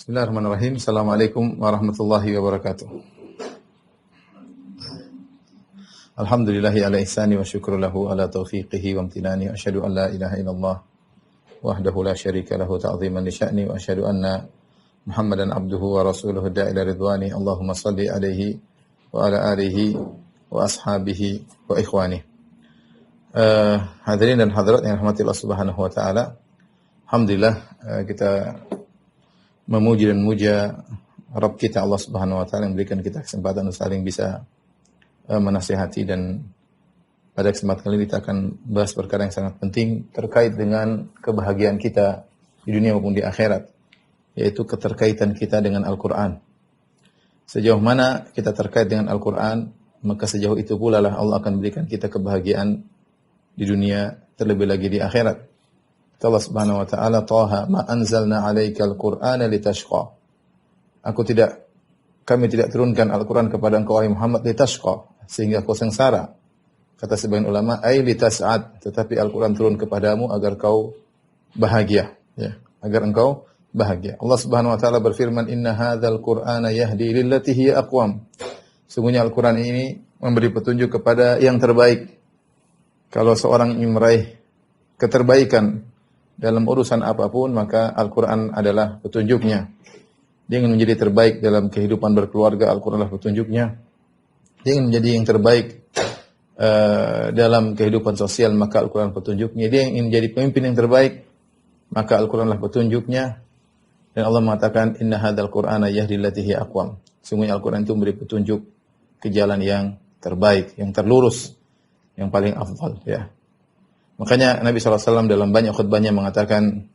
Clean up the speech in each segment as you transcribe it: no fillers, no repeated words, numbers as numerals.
Bismillahirrahmanirrahim. Assalamualaikum warahmatullahi wabarakatuh. Alhamdulillahi ala ihsani wa syukru lahu ala taufiqihi wa amtinani. Asyhadu an la ilaha illallah wahdahu la syarika lahu ta'ziman li sya'ni wa asyhadu anna Muhammadan abduhu wa rasuluhu da'ila ridwani. Allahumma salli alaihi wa ala alihi wa ashabihi wa ikhwani. Hadirin dan hadirat yang dirahmati Allah Subhanahu wa taala. Alhamdulillah kita memuji dan memuja Rabb kita Allah Subhanahu wa taala yang memberikan kita kesempatan untuk saling bisa menasihati, dan pada kesempatan kali ini kita akan bahas perkara yang sangat penting terkait dengan kebahagiaan kita di dunia maupun di akhirat, yaitu keterkaitan kita dengan Al-Qur'an. Sejauh mana kita terkait dengan Al-Qur'an, maka sejauh itu pula lah Allah akan berikan kita kebahagiaan di dunia, terlebih lagi di akhirat. Allah Subhanahu wa taala, Taha ma anzalna 'alaikal Qur'ana litashqa. Kami tidak turunkan Al-Qur'an kepada engkau wahai Muhammad litashqa, sehingga kau sengsara. Kata sebagian ulama, ai litas'ad, tetapi Al-Qur'an turun kepadamu agar kau bahagia, ya, agar engkau bahagia. Allah Subhanahu wa taala berfirman, "Inna hadzal Qur'ana yahdi lillati hiya aqwam." Sungguhnya Al-Qur'an ini memberi petunjuk kepada yang terbaik. Kalau seorang ingin meraih keterbaikan dalam urusan apapun, maka Al-Quran adalah petunjuknya. Dia ingin menjadi terbaik dalam kehidupan berkeluarga, Al-Quran adalah petunjuknya. Dia ingin menjadi yang terbaik dalam kehidupan sosial, maka Al-Quran petunjuknya. Dia ingin menjadi pemimpin yang terbaik, maka Al-Quran adalah petunjuknya. Dan Allah mengatakan, "Inna hadzal Qur'ana yahdi lillati hiya aqwam." Sungguhnya Al-Quran itu memberi petunjuk ke jalan yang terbaik, yang terlurus, yang paling afdal, ya. Makanya Nabi SAW dalam banyak khutbahnya mengatakan,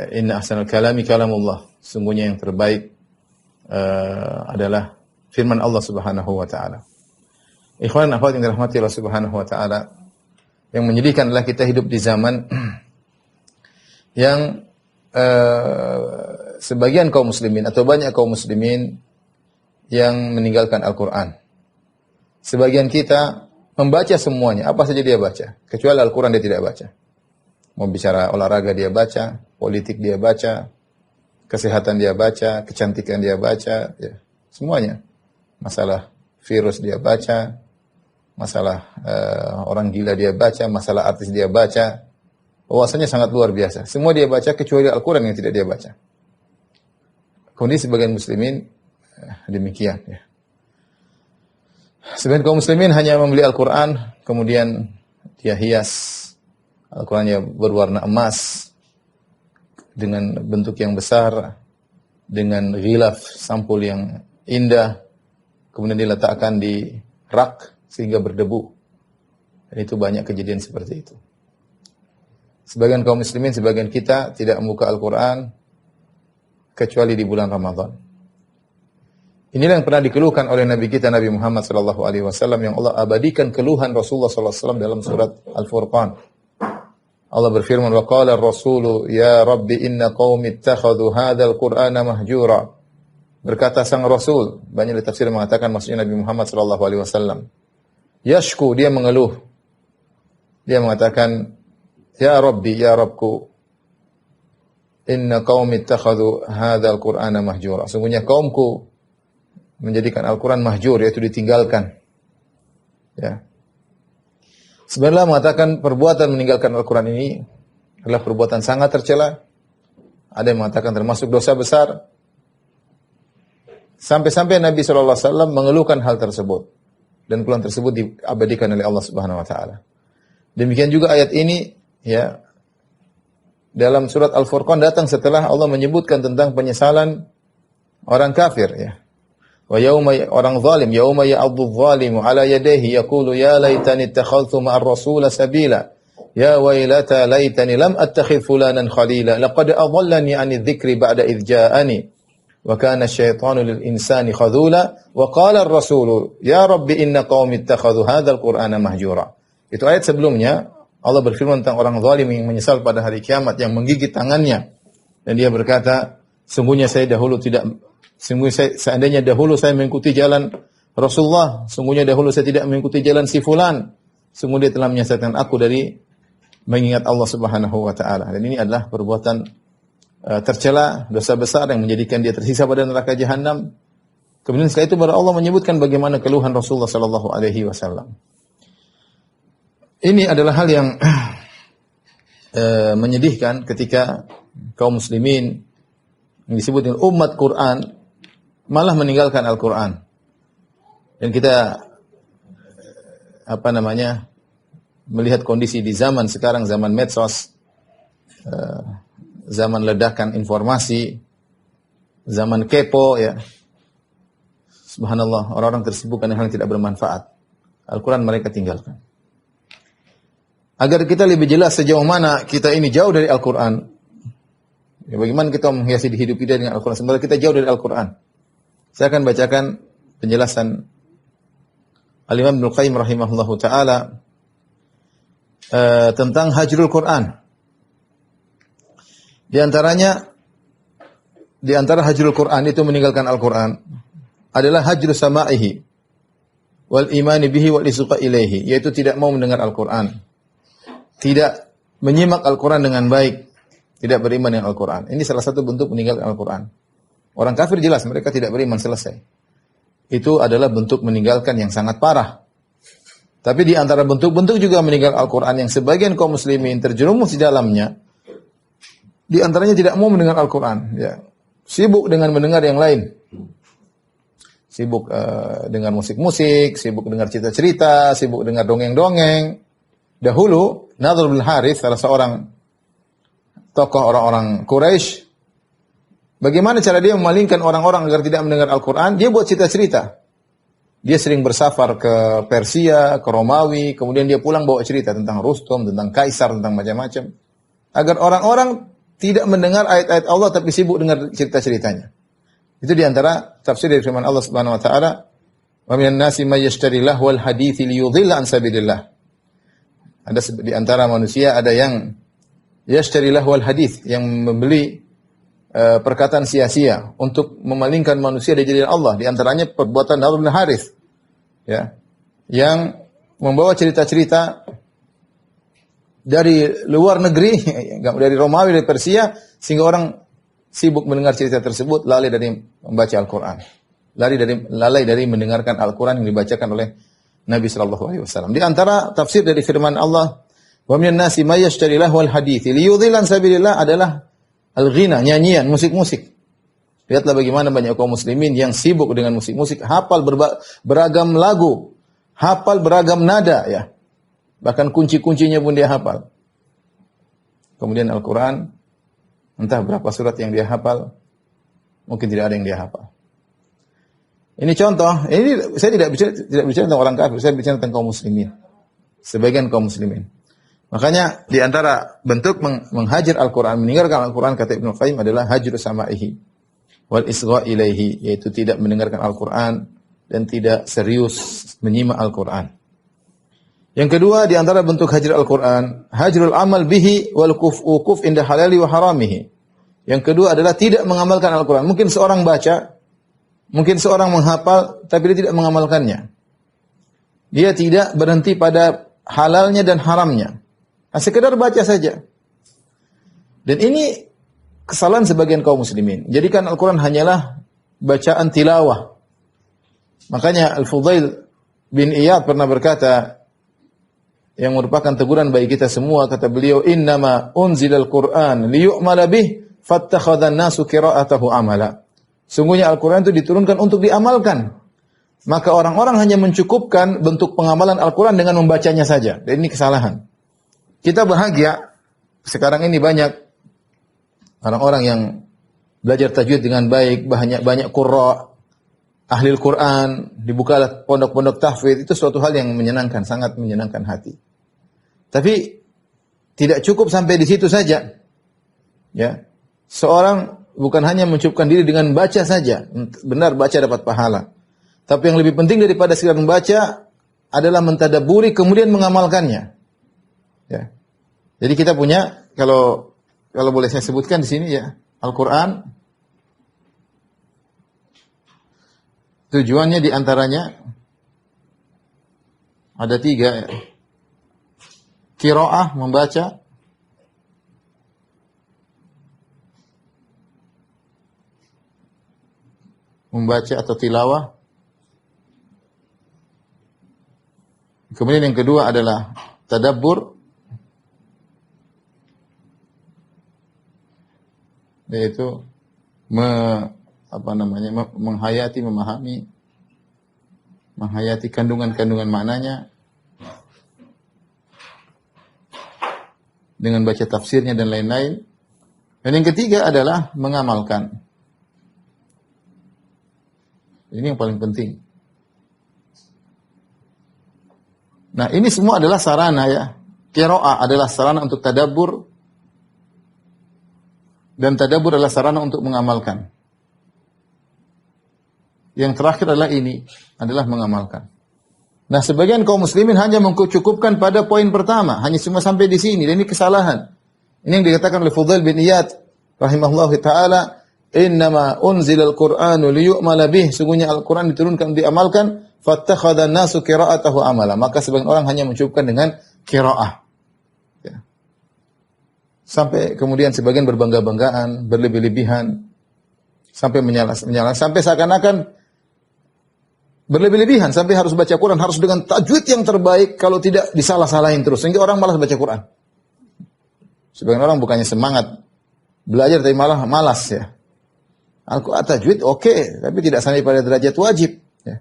Inna ahsanal kalami kalamullah. Sungguhnya yang terbaik adalah firman Allah Subhanahu wa taala. Ikhwan akhwat yang dirahmati Allah Subhanahu wa taala, yang menyedihkan adalah kita hidup di zaman yang sebagian kaum muslimin atau banyak kaum muslimin yang meninggalkan Al-Qur'an. Sebagian kita membaca semuanya, apa saja dia baca, kecuali Al-Quran dia tidak baca. Mau bicara olahraga dia baca, politik dia baca, kesehatan dia baca, kecantikan dia baca, ya, semuanya. Masalah virus dia baca, masalah orang gila dia baca, masalah artis dia baca. Wawasannya sangat luar biasa. Semua dia baca kecuali Al-Quran yang tidak dia baca. Kondisi sebagian muslimin demikian, ya. Sebagian kaum muslimin hanya membeli Al-Quran, kemudian dia hias Al-Qurannya berwarna emas, dengan bentuk yang besar, dengan ghilaf, sampul yang indah, kemudian diletakkan di rak sehingga berdebu. Dan itu banyak kejadian seperti itu. Sebagian kaum muslimin, sebagian kita tidak membuka Al-Quran kecuali di bulan Ramadan. Inilah yang pernah dikeluhkan oleh Nabi kita Nabi Muhammad sallallahu alaihi wasallam, yang Allah abadikan keluhan Rasulullah sallallahu alaihi wasallam dalam surat Al-Furqan. Allah berfirman, "Wa qala ar-rasulu ya rabbi inna qaumi ittakhadhu hadzal qur'ana mahjura." Berkata sang Rasul, banyak tafsir mengatakan maksudnya Nabi Muhammad sallallahu alaihi wasallam. Yashku, dia mengeluh. Dia mengatakan, "Ya rabbi, ya Rabbku, inna qaumi ittakhadhu hadzal qur'ana mahjura." Sungguhnya kaumku menjadikan Al-Quran mahjur, yaitu ditinggalkan. Ya. Sebenarnya mengatakan perbuatan meninggalkan Al-Quran ini adalah perbuatan sangat tercela. Ada yang mengatakan termasuk dosa besar. Sampai-sampai Nabi SAW mengeluhkan hal tersebut. Dan keluhan tersebut diabadikan oleh Allah Subhanahu wa taala. Demikian juga ayat ini, ya, dalam surat Al-Furqan datang setelah Allah menyebutkan tentang penyesalan orang kafir, ya. Wa yauma orang zalim, yauma ya'addu adh-dhalimu 'ala yadayhi yaqulu ya laitani ittakhadhtu ma'ar rasul sabila ya wailata laitani lam attakhidh fulanan khalila laqad adallani 'ani adh-dhikri ba'da idh ja'ani wa kana asy-syaitanu lil insani khadhula wa qala ar-rasulu ya rabbi inna qaumi ittakhadhu hadzal qur'ana mahjura. Itu ayat sebelumnya Allah berfirman tentang orang zalim yang menyesal pada hari kiamat, yang menggigit tangannya, dan dia berkata, seandainya dahulu saya mengikuti jalan Rasulullah, sungguhnya dahulu saya tidak mengikuti jalan si fulan. Sungguh dia telah menyesatkan aku dari mengingat Allah Subhanahu wa taala. Dan ini adalah perbuatan tercela, dosa besar yang menjadikan dia tersiksa pada neraka jahanam. Kemudian setelah itu baru Allah menyebutkan bagaimana keluhan Rasulullah sallallahu alaihi wasallam. Ini adalah hal yang menyedihkan ketika kaum muslimin yang disebut dengan umat Quran malah meninggalkan Al-Quran. Dan kita melihat kondisi di zaman sekarang, zaman medsos, zaman ledakan informasi, zaman kepo, ya. Subhanallah, orang-orang tersibuk dengan hal yang tidak bermanfaat. Al-Quran mereka tinggalkan. Agar kita lebih jelas sejauh mana kita ini jauh dari Al-Quran, ya, bagaimana kita menghiasi hidup kita dengan Al-Quran, sebenarnya kita jauh dari Al-Quran. Saya akan bacakan penjelasan Al-Imam Ibnu Qayyim rahimahullahu ta'ala tentang hajrul Quran. Di antara hajrul Quran itu meninggalkan Al-Quran adalah hajru sama'ihi wal imani bihi wal isuqa ilaihi, yaitu tidak mau mendengar Al-Quran, tidak menyimak Al-Quran dengan baik, tidak beriman dengan Al-Quran. Ini salah satu bentuk meninggalkan Al-Quran. Orang kafir jelas mereka tidak beriman, selesai. Itu adalah bentuk meninggalkan yang sangat parah. Tapi di antara bentuk-bentuk juga meninggalkan Al-Quran yang sebagian kaum muslimin terjerumus di dalamnya, di antaranya tidak mau mendengar Al-Quran, ya. Sibuk dengan mendengar yang lain. Sibuk dengar musik-musik, sibuk dengar cerita-cerita, sibuk dengar dongeng-dongeng. Dahulu Nadhr bin Harith, salah seorang tokoh orang-orang Quraisy, bagaimana cara dia memalingkan orang-orang agar tidak mendengar Al-Quran? Dia buat cerita-cerita. Dia sering bersafar ke Persia, ke Romawi, kemudian dia pulang bawa cerita tentang Rustum, tentang Kaisar, tentang macam-macam. Agar orang-orang tidak mendengar ayat-ayat Allah tapi sibuk dengar cerita-ceritanya. Itu di antara tafsir dari firman Allah Subhanahu wa taala, "Wa minan nasi may yashtari lahwal hadithi liyudhilla an sabilillah." Ada di antara manusia ada yang yashtari lahwal hadith, yang membeli perkataan sia-sia untuk memalingkan manusia dari jalan Allah. Di antaranya perbuatan Nadhr bin Harith, ya, yang membawa cerita-cerita dari luar negeri, dari Romawi, dari Persia, sehingga orang sibuk mendengar cerita tersebut, lalai dari membaca Al-Quran, lalai dari mendengarkan Al-Quran yang dibacakan oleh Nabi sallallahu alaihi wasallam. Di antara tafsir dari firman Allah, "Wa minan nasi may yashtari lahwal hadithi liyudhilla an sabilillah" adalah al-ghina, nyanyian, musik-musik. Lihatlah bagaimana banyak kaum muslimin yang sibuk dengan musik-musik, hafal beragam lagu, hafal beragam nada, ya. Bahkan kunci-kuncinya pun dia hafal. Kemudian Al-Quran, entah berapa surat yang dia hafal, mungkin tidak ada yang dia hafal. Ini contoh, ini saya tidak bicara tentang orang kafir, saya bicara tentang kaum muslimin. Sebagian kaum muslimin. Makanya di antara bentuk menghajar Al-Quran, meninggalkan Al-Quran, kata Ibnu Qayyim, adalah hajru sama'ihi wal isgha' ilaihi, yaitu tidak mendengarkan Al-Quran dan tidak serius menyimak Al-Quran. Yang kedua di antara bentuk hajar Al-Quran, hajrul amal bihi wal wukuf inda halali wa haramihi. Yang kedua adalah tidak mengamalkan Al-Quran. Mungkin seorang baca, mungkin seorang menghafal, tapi dia tidak mengamalkannya. Dia tidak berhenti pada halalnya dan haramnya. Sekedar baca saja. Dan ini kesalahan sebagian kaum muslimin. Jadikan Al-Quran hanyalah bacaan tilawah. Makanya Al-Fudail bin Iyad pernah berkata, yang merupakan teguran bagi kita semua, kata beliau, "Innama unzilal Qur'an liyu'mala bih, fattakhadhan nasu qira'atahu amala." Sungguhnya Al-Quran itu diturunkan untuk diamalkan. Maka orang-orang hanya mencukupkan bentuk pengamalan Al-Quran dengan membacanya saja. Dan ini kesalahan. Kita bahagia, sekarang ini banyak orang-orang yang belajar tajwid dengan baik, banyak qurra, ahli Al-Quran, dibukalah pondok-pondok tahfidz, itu suatu hal yang menyenangkan, sangat menyenangkan hati. Tapi tidak cukup sampai di situ saja. Ya. Seorang bukan hanya mencukupkan diri dengan baca saja, benar baca dapat pahala. Tapi yang lebih penting daripada sekedar membaca adalah mentadabburi kemudian mengamalkannya. Ya. Jadi kita punya, kalau boleh saya sebutkan di sini, ya, Al-Quran tujuannya diantaranya ada 3, ya. Qiraah, membaca. membaca atau tilawah. Kemudian yang kedua adalah tadabbur, yaitu menghayati, menghayati kandungan-kandungan maknanya dengan baca tafsirnya dan lain-lain. Dan yang ketiga adalah mengamalkan. Ini yang paling penting. Nah, ini semua adalah sarana ya. Qiraah adalah sarana untuk tadabbur dan tadabbur adalah sarana untuk mengamalkan. Yang terakhir adalah ini, adalah mengamalkan. Nah, sebagian kaum muslimin hanya mencukupkan pada poin pertama, hanya cuma sampai di sini, dan ini kesalahan. Ini yang dikatakan oleh Fudail bin Iyad rahimahullahu taala, "Innama unzilal Qur'anu liyu'mala bih." Sungguhnya Al-Qur'an diturunkan untuk diamalkan, fattakhadha an-nasu qira'atahu amala. Maka sebagian orang hanya mencukupkan dengan qiraah. Ya. Sampai kemudian sebagian berbangga-banggaan, berlebih-lebihan, sampai menyalah, sampai seakan-akan berlebih-lebihan, sampai harus baca Quran harus dengan tajwid yang terbaik, kalau tidak disalah-salahin terus, sehingga orang malas baca Quran. Sebagian orang bukannya semangat belajar, tapi malah malas ya. Al-Quran tajwid oke, tapi tidak sampai pada derajat wajib. Ya.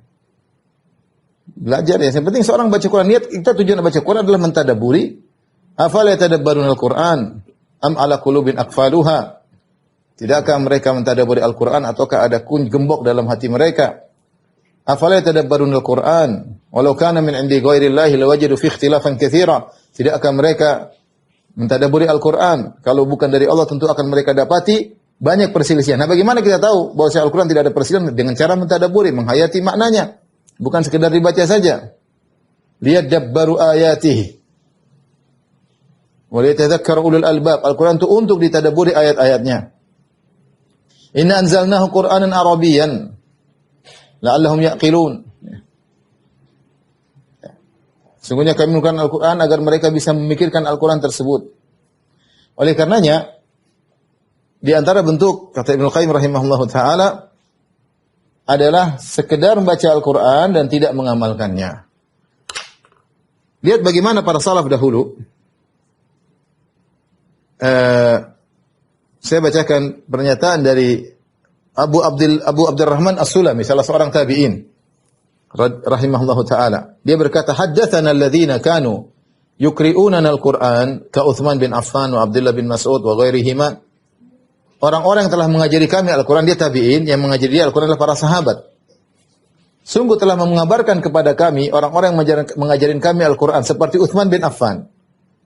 Belajar ya, yang penting seorang baca Quran. Niat kita tujuan baca Quran adalah mentadaburi. Afala yatadabbaruna al-Quran am ala qulubin aqfaluha. Tidakkah mereka mentadaburi Al-Quran ataukah ada gembok dalam hati mereka? Afala yatadabbaruna al-Quran walau kana min 'indi ghairillahi lawajadu fi ikhtilafan katsira. Tidakkah mereka mentadaburi Al-Quran? Kalau bukan dari Allah tentu akan mereka dapati banyak perselisihan. Nah, bagaimana kita tahu bahwa Al-Quran tidak ada perselisihan? Dengan cara mentadaburi, menghayati maknanya. Bukan sekedar dibaca saja. Liyadabbaru ayatihi wa liyatadhakkaru ulul albab. Al-Quran itu untuk ditadaburi ayat-ayatnya. Inna anzalnahu Qur'anan Arabiyyan la'allahum ya'qilun. Sungguhnya kami menurunkan Al-Quran agar mereka bisa memikirkan Al-Quran tersebut. Oleh karenanya, di antara bentuk, kata Ibnu Qayyim rahimahullahu ta'ala, adalah sekedar membaca Al-Quran dan tidak mengamalkannya. Lihat bagaimana para salaf dahulu. Saya bacakan pernyataan dari Abu Abdurrahman As-Sulami, salah seorang tabi'in rahimahullahu taala. Dia berkata, "Haddatsana alladziina kanu yuqri'unana al-Qur'an ka Utsman bin Affan wa Abdullah bin Mas'ud wa ghairihima." Orang-orang yang telah mengajari kami Al-Qur'an, dia tabi'in, yang mengajari dia Al-Qur'an adalah para sahabat. Sungguh telah mengabarkan kepada kami orang-orang yang mengajarin kami Al-Qur'an seperti Utsman bin Affan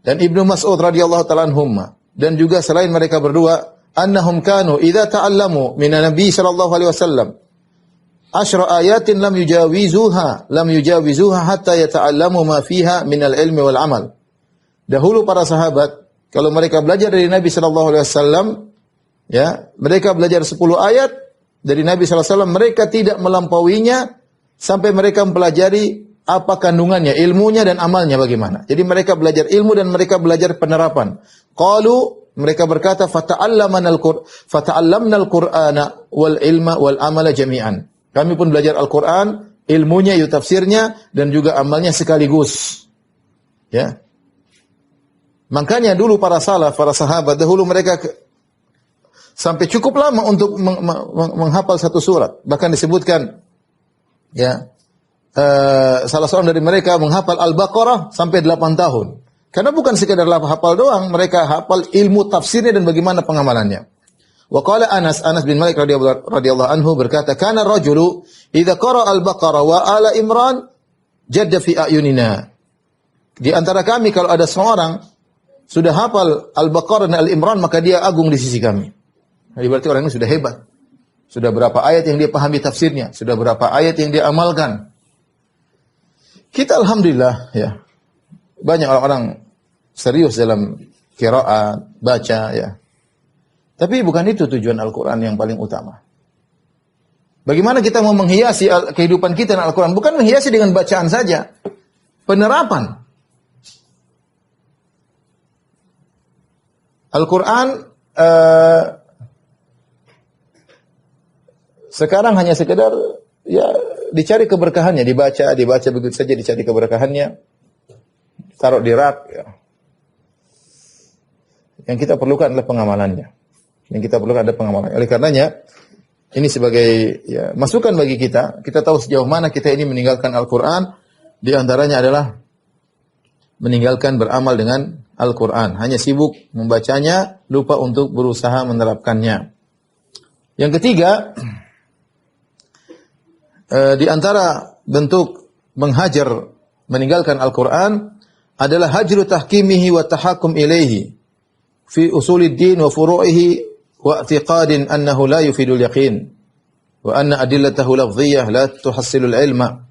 dan Ibnu Mas'ud radhiyallahu ta'ala anhumma, dan juga selain mereka berdua, annahum kanu idza ta'allamu min Nabi sallallahu alaihi wasallam asyra ayatin lam yujawizuha hatta yata'allamu ma fiha min al-ilmi wal amal. Dahulu para sahabat kalau mereka belajar dari Nabi sallallahu alaihi wasallam, ya, mereka belajar 10 ayat dari Nabi sallallahu alaihi wasallam, mereka tidak melampauinya sampai mereka mempelajari apa kandungannya, ilmunya dan amalnya bagaimana. Jadi mereka belajar ilmu dan mereka belajar penerapan. Qalu, mereka berkata, fata'allamna al-Qur'ana wal ilma wal amala jami'an. Kami pun belajar Al-Qur'an, ilmunya, tafsirnya dan juga amalnya sekaligus. Ya. Makanya dulu para salaf, para sahabat dahulu mereka sampai cukup lama untuk menghafal satu surat. Bahkan disebutkan, ya, salah seorang dari mereka menghafal Al-Baqarah sampai 8 tahun. Karena bukan sekadar hafal doang, mereka hafal ilmu tafsirnya dan bagaimana pengamalannya. Wa qala Anas bin Malik radhiyallahu anhu berkata, "Kana rajulu idza qara'a Al-Baqarah wa Ala Imran jadda fi ayunina." Di antara kami kalau ada seorang sudah hafal Al-Baqarah dan Al-Imran, maka dia agung di sisi kami. Jadi berarti orang ini sudah hebat. Sudah berapa ayat yang dia pahami tafsirnya, sudah berapa ayat yang dia amalkan. Kita alhamdulillah, ya, banyak orang-orang serius dalam qiraat, baca, ya. Tapi bukan itu tujuan Al-Quran yang paling utama. Bagaimana kita mau menghiasi kehidupan kita dengan Al-Quran? Bukan menghiasi dengan bacaan saja. Penerapan. Al-Quran Sekarang hanya sekedar ya dicari keberkahannya, dibaca begitu saja, dicari keberkahannya, taruh di rak. Ya. Yang kita perlukan adalah pengamalannya. Yang kita perlukan adalah pengamalannya. Oleh karenanya, ini sebagai ya, masukan bagi kita. Kita tahu sejauh mana kita ini meninggalkan Al-Quran. Di antaranya adalah meninggalkan beramal dengan Al-Quran. Hanya sibuk membacanya, lupa untuk berusaha menerapkannya. Yang ketiga, di antara bentuk menghajar, meninggalkan Al-Quran adalah hajru tahkimihi wa tahakum ilaihi fi usuliddin wa furu'ihi wa i'tiqadin annahu la yufidul yaqin wa anna adillatahu lafdhiyah la tuhassilul ilma.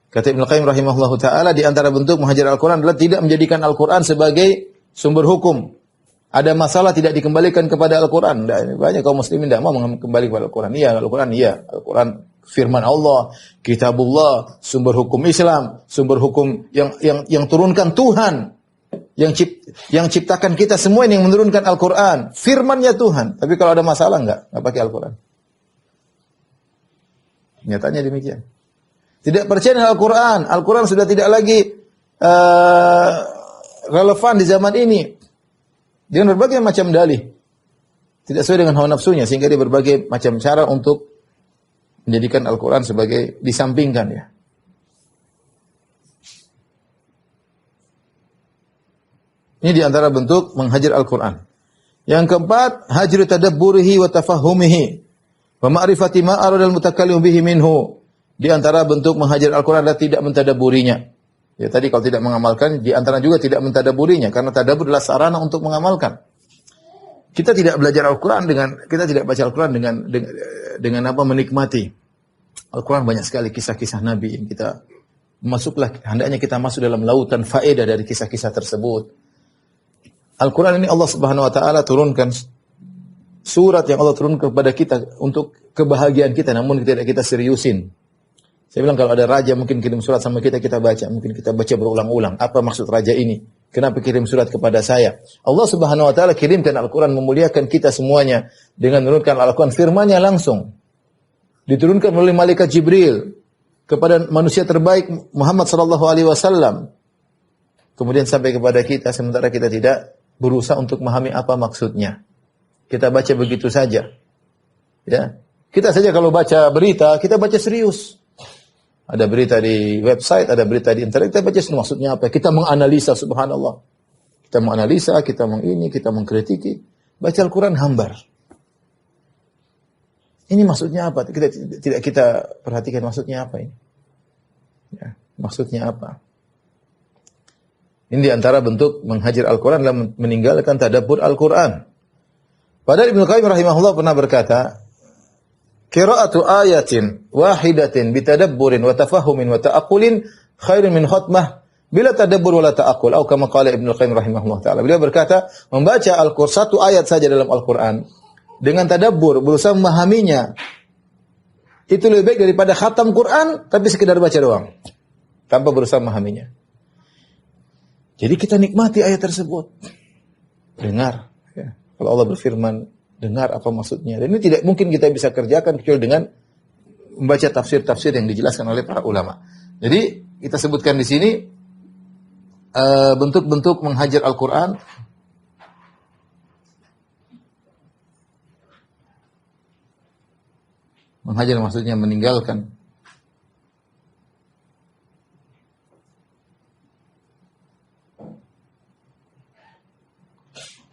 Kata Ibnu Qayyim rahimahullahu taala, di antara bentuk menghajar Al-Quran adalah tidak menjadikan Al-Quran sebagai sumber hukum. Ada masalah tidak dikembalikan kepada Al-Quran. Banyak kaum muslimin tidak mau kembali kepada Al-Quran. Iya, Al-Quran iya. Al-Quran firman Allah, kitabullah, sumber hukum Islam, sumber hukum yang turunkan Tuhan, yang ciptakan kita semua ini, yang menurunkan Al-Quran, firmannya Tuhan. Tapi kalau ada masalah enggak pakai Al-Quran. Nyatanya demikian. Tidak percaya dengan Al-Quran. Al-Quran sudah tidak lagi relevan di zaman ini. Dengan berbagai macam dalih. Tidak sesuai dengan hawa nafsunya, sehingga dia berbagai macam cara untuk menjadikan Al-Quran sebagai disampingkan ya. Ini di antara bentuk menghajar Al-Quran. Yang keempat, hajru tadabburihi wa tafahumihi wa ma'rifati ma aradal mutakallim bihi minhu. Di antara bentuk menghajar Al-Quran adalah tidak mentadabburinya. Ya tadi kalau tidak mengamalkan, di antara juga tidak mentadabburinya, karena tadabbur adalah sarana untuk mengamalkan. Kita tidak belajar Al-Quran kita tidak baca Al-Quran dengan apa, menikmati. Al-Quran banyak sekali kisah-kisah Nabi yang kita hendaknya kita masuk dalam lautan faedah dari kisah-kisah tersebut. Al-Quran ini Allah Subhanahu wa taala turunkan surat yang Allah turunkan kepada kita untuk kebahagiaan kita, namun tidak kita seriusin. Saya bilang kalau ada raja mungkin kirim surat sama kita baca, mungkin kita baca berulang-ulang. Apa maksud raja ini? Kenapa kirim surat kepada saya? Allah Subhanahu wa taala kirimkan Al-Quran memuliakan kita semuanya dengan menurunkan Al-Quran firman-Nya langsung. Diturunkan oleh malaikat Jibril kepada manusia terbaik Muhammad sallallahu alaihi wasallam. Kemudian sampai kepada kita sementara kita tidak berusaha untuk memahami apa maksudnya. Kita baca begitu saja. Ya. Kita saja kalau baca berita, kita baca serius. Ada berita di website, ada berita di internet, kita baca maksudnya apa. Kita menganalisa, subhanallah. Kita menganalisa, kita mengkritiki. Baca Al-Quran hambar. Ini maksudnya apa? Tidak kita perhatikan maksudnya apa ini. Ya, maksudnya apa? Ini di antara bentuk menghajar Al-Quran adalah meninggalkan tadabbur Al-Quran. Padahal Ibnu Qayyim rahimahullah pernah berkata, qira'atu ayatin wahidatin bitadabburin wa tafahumin wa ta'aqqulin khairun min khatmah bila tadabbur wa la ta'aqqul. Atau kama qala Ibnu Qayyim rahimahullah taala. Beliau berkata, membaca Al-Qur'an satu ayat saja dalam Al-Qur'an dengan tadabbur, berusaha memahaminya, itu lebih baik daripada khatam Quran tapi sekedar baca doang tanpa berusaha memahaminya. Jadi kita nikmati ayat tersebut. Dengar ya. Kalau Allah berfirman, dengar apa maksudnya. Dan ini tidak mungkin kita bisa kerjakan kecuali dengan membaca tafsir-tafsir yang dijelaskan oleh para ulama. Jadi kita sebutkan di sini bentuk-bentuk menghajar Al-Quran. Menghajar maksudnya meninggalkan.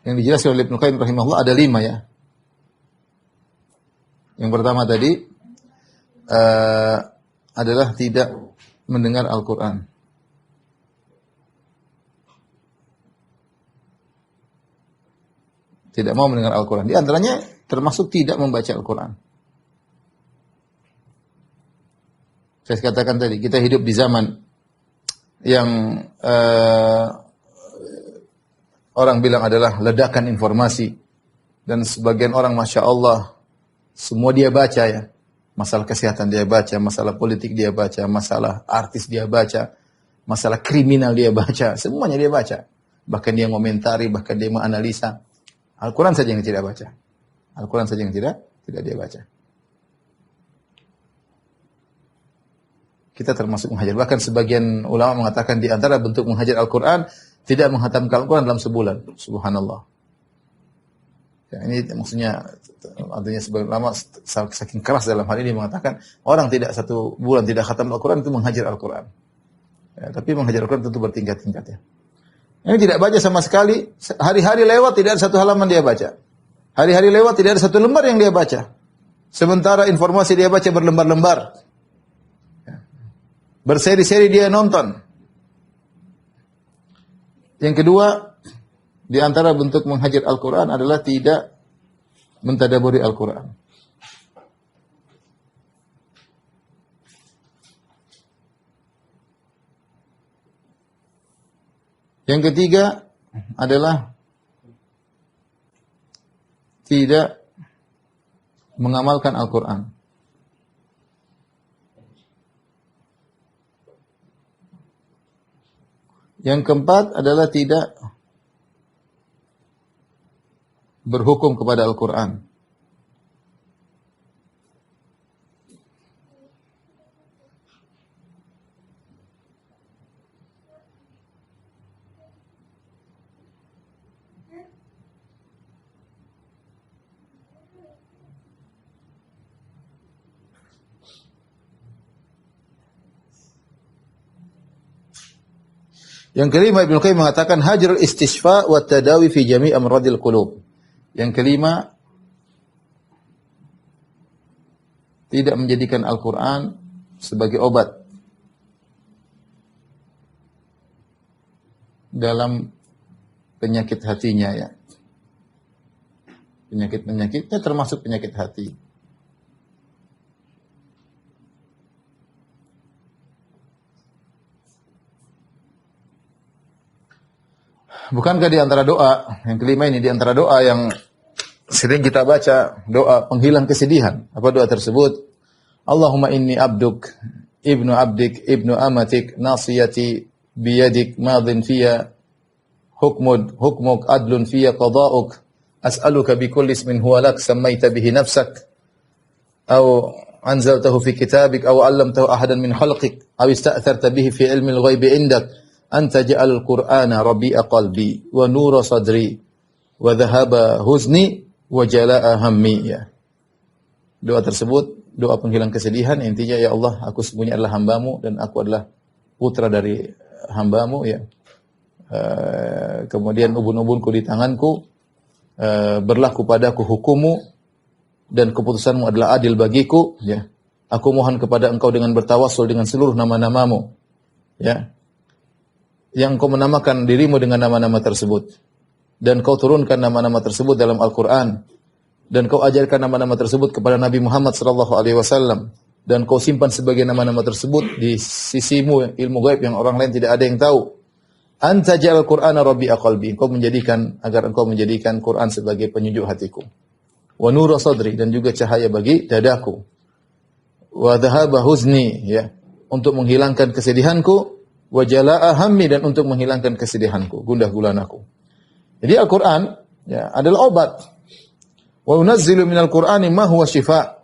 Yang dijelaskan oleh Ibnu Qayyim rahimahullah ada 5 ya. Yang pertama tadi adalah tidak mendengar Al-Quran. Tidak mau mendengar Al-Quran. Di antaranya termasuk tidak membaca Al-Quran. Saya katakan tadi, kita hidup di zaman yang orang bilang adalah ledakan informasi. Dan sebagian orang Masya Allah, semua dia baca ya. Masalah kesehatan dia baca, masalah politik dia baca, masalah artis dia baca, masalah kriminal dia baca, semuanya dia baca. Bahkan dia mengomentari, bahkan dia menganalisa. Al-Quran saja yang tidak baca. Al-Quran saja yang tidak dia baca. kita termasuk menghajar. Bahkan sebagian ulama mengatakan di antara bentuk menghajar Al-Quran, tidak menghatamkan Al-Quran dalam sebulan. Subhanallah. Ya, ini maksudnya, artinya sebagian ulama saking keras dalam hal ini mengatakan, orang tidak 1 bulan tidak khatam Al-Quran itu menghajar Al-Quran. Ya, tapi menghajar Al-Quran tentu bertingkat-tingkat ya. Ini tidak baca sama sekali, hari-hari lewat tidak ada 1 halaman dia baca. Hari-hari lewat tidak ada 1 lembar yang dia baca. Sementara informasi dia baca berlembar-lembar. Berseri-seri dia nonton. Yang kedua, di antara bentuk menghajar Al-Quran adalah tidak mentadaburi Al-Quran. Yang ketiga adalah tidak mengamalkan Al-Quran. Yang keempat adalah tidak berhukum kepada Al-Quran. Yang kelima, Ibnu Qayyim mengatakan hajrul istishfa wa tadawi fi jami' amradil qulub. Yang kelima, tidak menjadikan Al-Quran sebagai obat dalam penyakit hatinya ya. Penyakit-penyakitnya termasuk penyakit hati. Bukankah di antara doa, yang kelima ini di antara doa yang sering kita baca, doa penghilang kesedihan. Apa doa tersebut? Allahumma inni abduk, ibnu abdik, ibnu amatik, nasiyati biyadik, madhin fiya, hukmuk adlun fiya qada'uk, as'aluka bikulli ismin huwa lak, sammaita bihi nafsak, au anzaltahu fi kitabik, au allamtahu ahadan min khalqik, au ista'tharta bihi fi ilmi al-ghaibi indak, anta ja'al Qur'ana rabi'a qalbi wa nura sadri wa dhahaba huzni wa jala'a hammi ya. Doa tersebut doa penghilang kesedihan, intinya ya Allah, aku sesungguhnya adalah hamba-Mu dan aku adalah putra dari hamba-Mu ya. Kemudian ubun-ubunku di tanganku, berlaku padaku hukum-Mu dan keputusan-Mu adalah adil bagiku ya. Aku mohon kepada Engkau dengan bertawassul dengan seluruh nama-nama-Mu ya, yang Kau menamakan dirimu dengan nama-nama tersebut. Dan Kau turunkan nama-nama tersebut dalam Al-Quran. Dan Kau ajarkan nama-nama tersebut kepada Nabi Muhammad SAW. Dan Kau simpan sebagai nama-nama tersebut di sisimu, ilmu gaib yang orang lain tidak ada yang tahu. Anta ja'al Qur'ana rabi'a qalbi. Engkau menjadikan, agar Engkau menjadikan Quran sebagai penyujuk hatiku. Wa nura sadri, dan juga cahaya bagi dadaku. Wa dhahaba huzni, ya, untuk menghilangkan kesedihanku. Wa jalaa hammi, dan untuk menghilangkan kesedihanku, gundah gulanaku. Jadi Al-Qur'an ya adalah obat. Wa unazzilu minal Qur'ani ma huwa shifa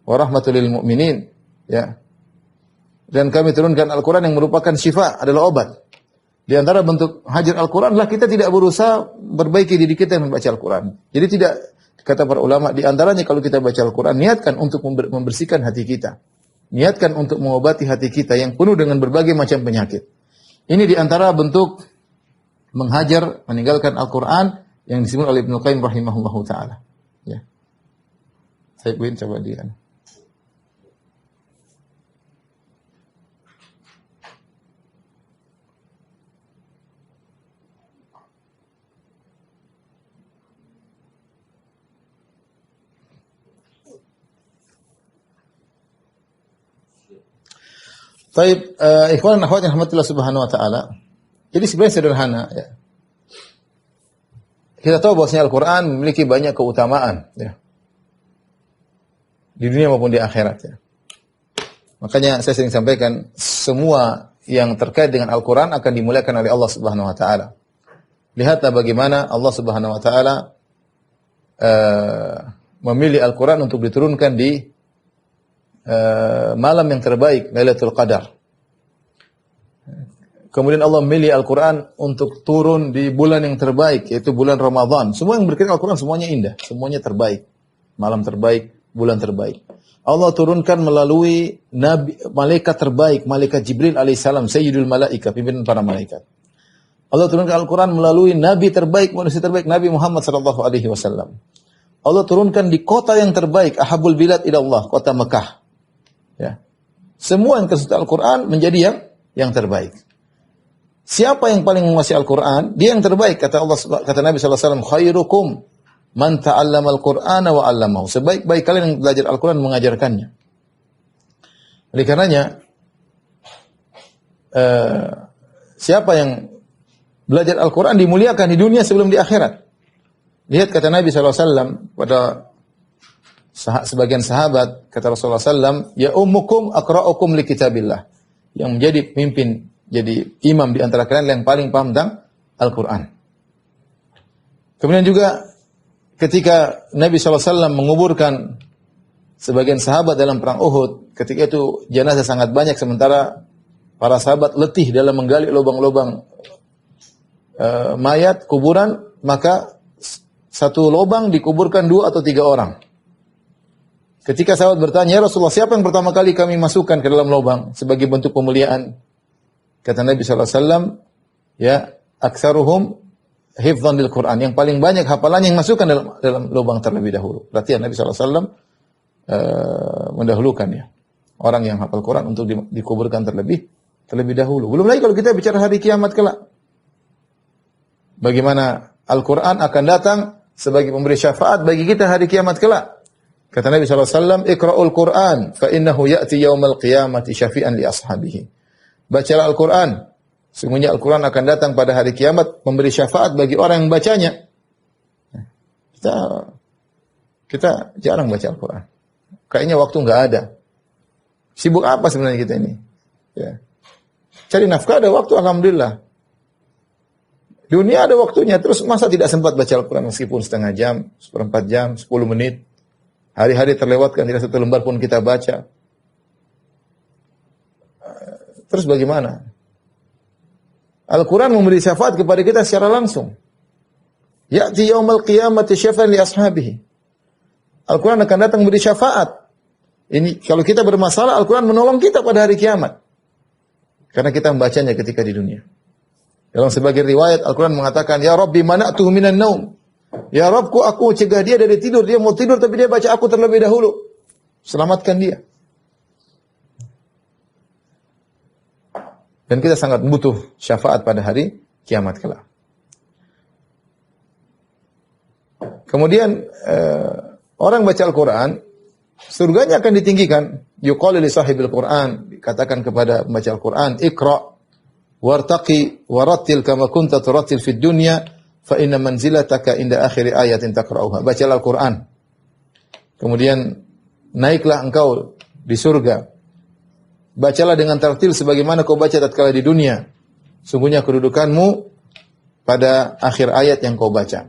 wa rahmatul lil mu'minin ya. Dan kami turunkan Al-Qur'an yang merupakan syifa, adalah obat. Di antara bentuk hajar Al-Qur'an lah kita tidak berusaha perbaiki diri kita yang membaca Al-Qur'an. Jadi tidak, kata para ulama, di antaranya kalau kita baca Al-Qur'an, niatkan untuk membersihkan hati kita. Niatkan untuk mengobati hati kita yang penuh dengan berbagai macam penyakit. Ini di antara bentuk menghajar, meninggalkan Al-Quran yang disebut oleh Ibnu Qayyim rahimahullahu ta'ala. Ya. Saya ingin coba dia. Baik, ikhwan dan akhwat yang rahmatillah subhanahu wa ta'ala. Ini sebenarnya sederhana ya. Kita tahu bahwasanya Al-Quran memiliki banyak keutamaan ya, di dunia maupun di akhirat ya. Makanya saya sering sampaikan, semua yang terkait dengan Al-Quran akan dimuliakan oleh Allah subhanahu wa ta'ala. Lihatlah bagaimana Allah subhanahu wa ta'ala memilih Al-Quran untuk diturunkan di malam yang terbaik, Lailatul Qadar. Kemudian Allah memilih Al-Quran untuk turun di bulan yang terbaik, yaitu bulan Ramadan. Semua yang berkaitan Al-Quran semuanya indah, semuanya terbaik. Malam terbaik, bulan terbaik. Allah turunkan melalui nabi, malaikat terbaik, malaikat Jibril alaihissalam, Sayyidul Malaika, pimpinan para malaikat. Allah turunkan Al-Quran melalui nabi terbaik, manusia terbaik, Nabi Muhammad sallallahu alaihi wasallam. Allah turunkan di kota yang terbaik, ahabul bilad ila Allah, kota Mekah. Ya. Semua yang tersurat Al-Quran menjadi yang terbaik. Siapa yang paling menguasai Al-Quran? Dia yang terbaik. Kata Allah, kata Nabi sallallahu alaihi wasallam, khairukum man ta'allama al-Qur'ana wa 'allamahu. Sebaik-baik kalian yang belajar Al-Quran mengajarkannya. Oleh karenanya, siapa yang belajar Al-Quran dimuliakan di dunia sebelum di akhirat. Lihat kata Nabi SAW pada sebagian sahabat, kata Rasulullah SAW, ya ummukum aqra'ukum li kitabillah. Yang menjadi pemimpin, jadi imam di antara kalian yang paling paham tentang Al-Quran. Kemudian juga ketika Nabi SAW menguburkan sebagian sahabat dalam perang Uhud, ketika itu jenazah sangat banyak sementara para sahabat letih dalam menggali lubang-lubang mayat kuburan, maka satu lubang dikuburkan 2 atau 3 orang. Ketika sahabat bertanya, ya Rasulullah, siapa yang pertama kali kami masukkan ke dalam lubang sebagai bentuk pemuliaan? Kata Nabi SAW, ya, aktsaruhum hifdzan lil Quran, yang paling banyak hafalannya yang masukkan dalam lubang terlebih dahulu. Berarti Nabi SAW mendahulukan ya orang yang hafal Quran untuk dikuburkan terlebih dahulu. Belum lagi kalau kita bicara hari kiamat kelak. Bagaimana Al-Quran akan datang sebagai pemberi syafaat bagi kita hari kiamat kelak. Kata Nabi SAW, Iqra'ul Quran, fa innahu ya'ti yawmal qiyamati syafi'an li ashabihi. Bacalah Al-Quran. Sesungguhnya Al-Quran akan datang pada hari kiamat memberi syafaat bagi orang yang bacanya. Kita jarang baca Al-Quran. Kayaknya waktu nggak ada. Sibuk apa sebenarnya kita ini? Ya. Cari nafkah ada waktu, alhamdulillah. Dunia ada waktunya. Terus masa tidak sempat baca Al-Quran meskipun setengah jam, 1/4 jam, 10 menit. Hari-hari terlewatkan, tidak satu lembar pun kita baca. Terus bagaimana? Al-Quran memberi syafaat kepada kita secara langsung. Ya'ti yaumal qiyamati syafa'an li ashabihi. Al-Quran akan datang memberi syafaat. Ini kalau kita bermasalah, Al-Quran menolong kita pada hari kiamat. Karena kita membacanya ketika di dunia. Dalam sebagian riwayat Al-Quran mengatakan, ya Rabbi mana'tuhu minan naum. Ya Rabbku, aku cegah dia dari tidur. Dia mau tidur tapi dia baca aku terlebih dahulu. Selamatkan dia. Dan kita sangat butuh syafaat pada hari kiamat kelak. Kemudian orang baca Al-Quran, surganya akan ditinggikan. Yuqalu li sahibil Quran, dikatakan kepada pembaca Al-Quran, Iqra' wartaqi warattil kama kunta turattil fid dunya fa inna manzilataka inda akhir ayatin taqra'uha. Bacalah Al-Quran. Kemudian naiklah engkau di surga. Bacalah dengan tartil sebagaimana kau baca tatkala di dunia. Sungguhnya kedudukanmu pada akhir ayat yang kau baca.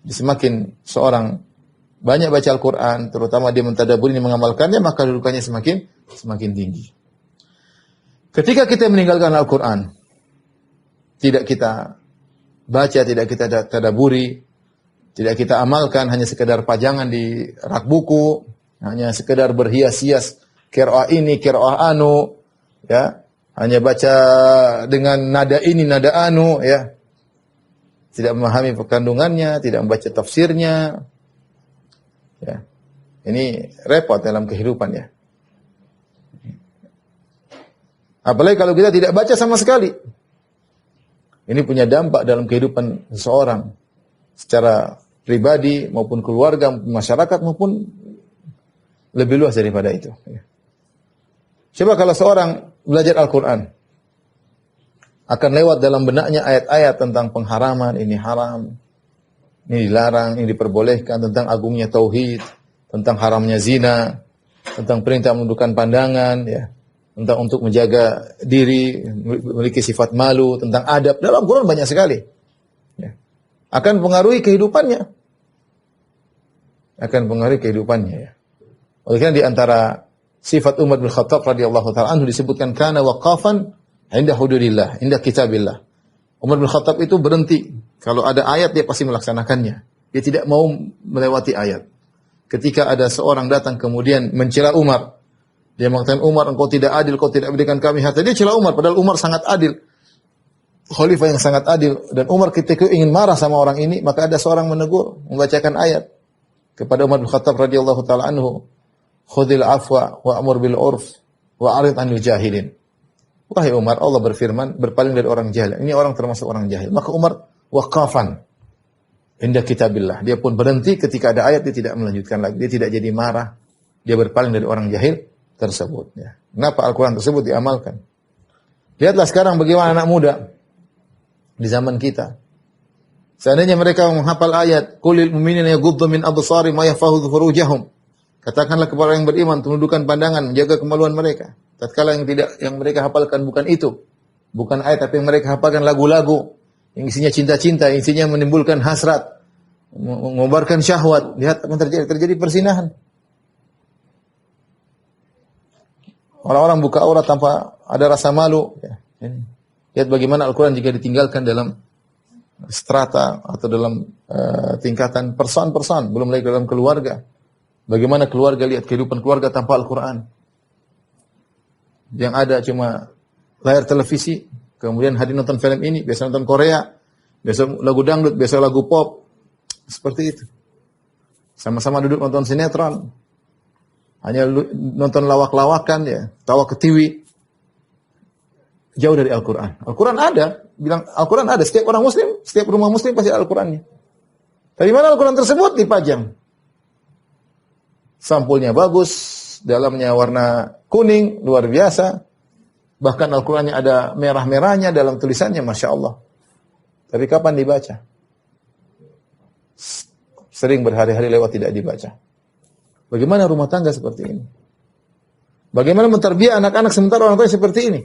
Semakin seorang banyak baca Al-Quran, terutama dia mentadabburi ini mengamalkannya, maka kedudukannya semakin tinggi. Ketika kita meninggalkan Al-Quran, tidak kita baca, tidak kita tadabburi, tidak kita amalkan, hanya sekedar pajangan di rak buku, hanya sekedar berhias-hias qiraah ini, qiraah anu, ya, hanya baca dengan nada ini, nada anu, ya. Tidak memahami kandungannya, tidak membaca tafsirnya. Ya. Ini repot dalam kehidupan ya. Apalagi kalau kita tidak baca sama sekali. Ini punya dampak dalam kehidupan seseorang secara pribadi maupun keluarga, masyarakat maupun lebih luas daripada itu. Ya. Coba kalau seorang belajar Al-Quran, akan lewat dalam benaknya ayat-ayat tentang pengharaman, ini haram, ini dilarang, ini diperbolehkan, tentang agungnya tauhid, tentang haramnya zina, tentang perintah menundukkan pandangan, ya, tentang untuk menjaga diri, memiliki sifat malu, tentang adab. Dalam Al-Quran banyak sekali. Ya. Akan pengaruhi kehidupannya. Ya. Oleh karena di antara sifat Umar bin Khattab radhiyallahu taala anhu disebutkan kana waqafan inda hududillah, inda kitabillah. Umar bin Khattab itu berhenti kalau ada ayat dia pasti melaksanakannya. Dia tidak mau melewati ayat. Ketika ada seorang datang kemudian mencela Umar, dia mengatakan Umar engkau tidak adil, kau tidak berikan kami harta. Dia cela Umar padahal Umar sangat adil. Khalifah yang sangat adil, dan Umar ketika ingin marah sama orang ini, maka ada seorang menegur, membacakan ayat kepada Umar bin Khattab radhiyallahu taala anhu, "Khudhil afwa wa'mur bil 'urf wa 'arid 'anil jahilin." Wahai Umar, Allah berfirman, berpaling dari orang jahil. Ini orang termasuk orang jahil. Maka Umar waqafan inda kitabillah. Dia pun berhenti ketika ada ayat, dia tidak melanjutkan lagi. Dia tidak jadi marah. Dia berpaling dari orang jahil tersebut, ya. Kenapa Al-Qur'an tersebut diamalkan? Lihatlah sekarang bagaimana anak muda di zaman kita. Seandainya mereka menghafal ayat, "Qulil mu'minina yaghuddu min absarihim wa yahfazu furujahum." Katakanlah kepada yang beriman, tundukkan pandangan, menjaga kemaluan mereka. Tatkala yang mereka hafalkan bukan itu. Bukan ayat, tapi yang mereka hafalkan lagu-lagu yang isinya cinta-cinta, yang isinya menimbulkan hasrat, mengobarkan syahwat. Lihat apa yang terjadi perzinahan. Orang-orang buka aurat tanpa ada rasa malu, ya. Lihat bagaimana Al-Quran jika ditinggalkan dalam strata atau dalam tingkatan person-person, belum lagi dalam keluarga. Bagaimana keluarga, lihat kehidupan keluarga tanpa Al-Quran. Yang ada cuma layar televisi, kemudian hadir nonton film ini, biasa nonton Korea, biasa lagu dangdut, biasa lagu pop. Seperti itu. Sama-sama duduk nonton sinetron. Hanya nonton lawak-lawakan, ya, tawa ketiwi. Jauh dari Al-Quran. Al-Quran ada. Bilang Al-Quran ada. Setiap orang muslim, setiap rumah muslim pasti ada Al-Qurannya. Dari mana Al-Quran tersebut? Dipajang. Sampulnya bagus. Dalamnya warna kuning. Luar biasa. Bahkan Al-Qurannya ada merah-merahnya dalam tulisannya. Masya Allah. Tapi kapan dibaca? Sering berhari-hari lewat tidak dibaca. Bagaimana rumah tangga seperti ini? Bagaimana menterbiak anak-anak sementara orang tua seperti ini?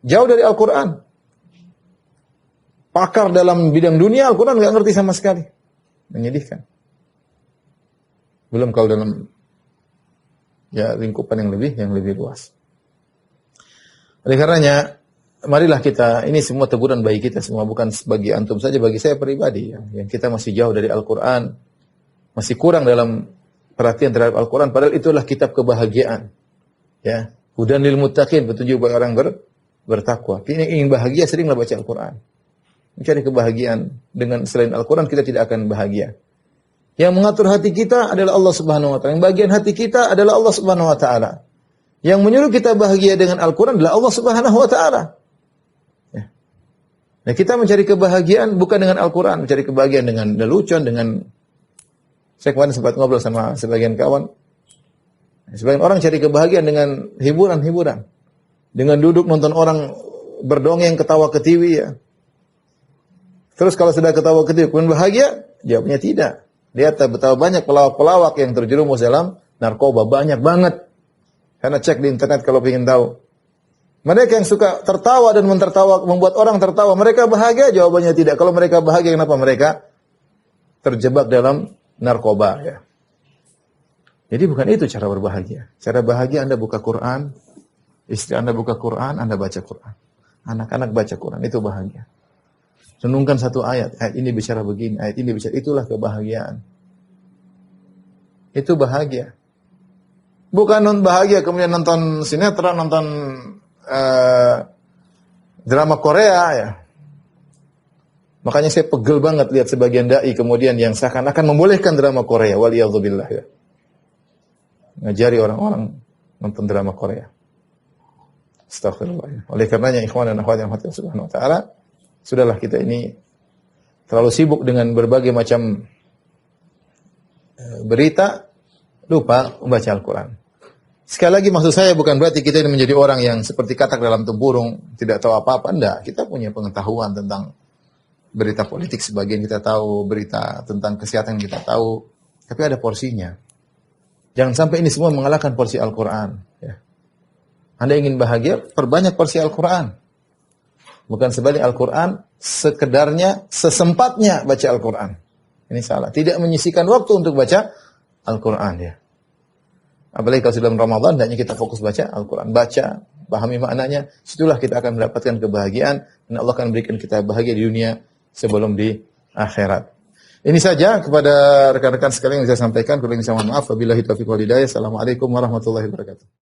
Jauh dari Al-Quran. Pakar dalam bidang dunia, Al-Quran nggak ngerti sama sekali. Menyedihkan. Belum kalau dalam lingkupan yang lebih luas. Oleh karenanya, marilah kita, ini semua teguran bagi kita semua, bukan bagi antum saja, bagi saya pribadi. Yang kita masih jauh dari Al-Quran, masih kurang dalam perhatian terhadap Al-Quran, padahal itulah kitab kebahagiaan. Ya, hudan lil muttaqin, petunjuk bagi orang bertakwa. Kita ingin bahagia, seringlah baca Al-Quran. Mencari kebahagiaan. Dengan selain Al-Quran, kita tidak akan bahagia. Yang mengatur hati kita adalah Allah Subhanahu wa Ta'ala. Yang bagian hati kita adalah Allah Subhanahu wa Ta'ala. Yang menyuruh kita bahagia dengan Al-Quran adalah Allah Subhanahu wa Ta'ala. Ya. Nah, kita mencari kebahagiaan bukan dengan Al-Quran. Mencari kebahagiaan dengan lelucon, dengan... Saya kemarin sempat ngobrol sama sebagian kawan. Sebagian orang cari kebahagiaan dengan hiburan-hiburan. Dengan duduk nonton orang berdongeng ketawa ketiwi, ya. Terus kalau sudah ketawa ketiwi kemudian bahagia? Jawabnya tidak. Lihat betapa banyak pelawak-pelawak yang terjerumus dalam narkoba, banyak banget. Karena cek di internet kalau ingin tahu. Mereka yang suka tertawa dan membuat orang tertawa, mereka bahagia? Jawabannya tidak. Kalau mereka bahagia, kenapa mereka terjebak dalam narkoba, ya. Jadi bukan itu cara berbahagia. Cara bahagia Anda buka Quran, istri Anda buka Quran, Anda baca Quran. Anak-anak baca Quran, itu bahagia. Renungkan satu ayat ini bicara begini, ayat ini bicara, itulah kebahagiaan. Itu bahagia. Bukan bahagia kemudian nonton sinetron, nonton drama Korea, ya. Makanya saya pegel banget lihat sebagian dai kemudian yang seakan-akan membolehkan drama Korea, waliyadzubillah, ya. Ngajari orang-orang nonton drama Korea. Astagfirullah. Oleh karenanya ikhwan dan akhwat yang Allah Subhanahu wa Ta'ala, sudahlah kita ini terlalu sibuk dengan berbagai macam berita, lupa membaca Al-Quran. Sekali lagi maksud saya bukan berarti kita ini menjadi orang yang seperti katak dalam tempurung, tidak tahu apa-apa. Enggak, kita punya pengetahuan tentang berita politik, sebagian kita tahu, berita tentang kesehatan kita tahu, tapi ada porsinya. Jangan sampai ini semua mengalahkan porsi Al-Quran. Ya. Anda ingin bahagia, perbanyak porsi Al-Quran. Bukan sebaliknya Al-Quran, sekedarnya, sesempatnya baca Al-Quran. Ini salah. Tidak menyisihkan waktu untuk baca Al-Quran, ya. Apalagi kalau dalam Ramadan, hendaknya kita fokus baca Al-Quran. Baca, pahami maknanya, situlah kita akan mendapatkan kebahagiaan, dan Allah akan berikan kita bahagia di dunia sebelum di akhirat. Ini saja kepada rekan-rekan sekalian yang saya sampaikan. Kurang lebih saya mohon maaf. Wabillahi taufiq wal hidayah. Assalamualaikum warahmatullahi wabarakatuh.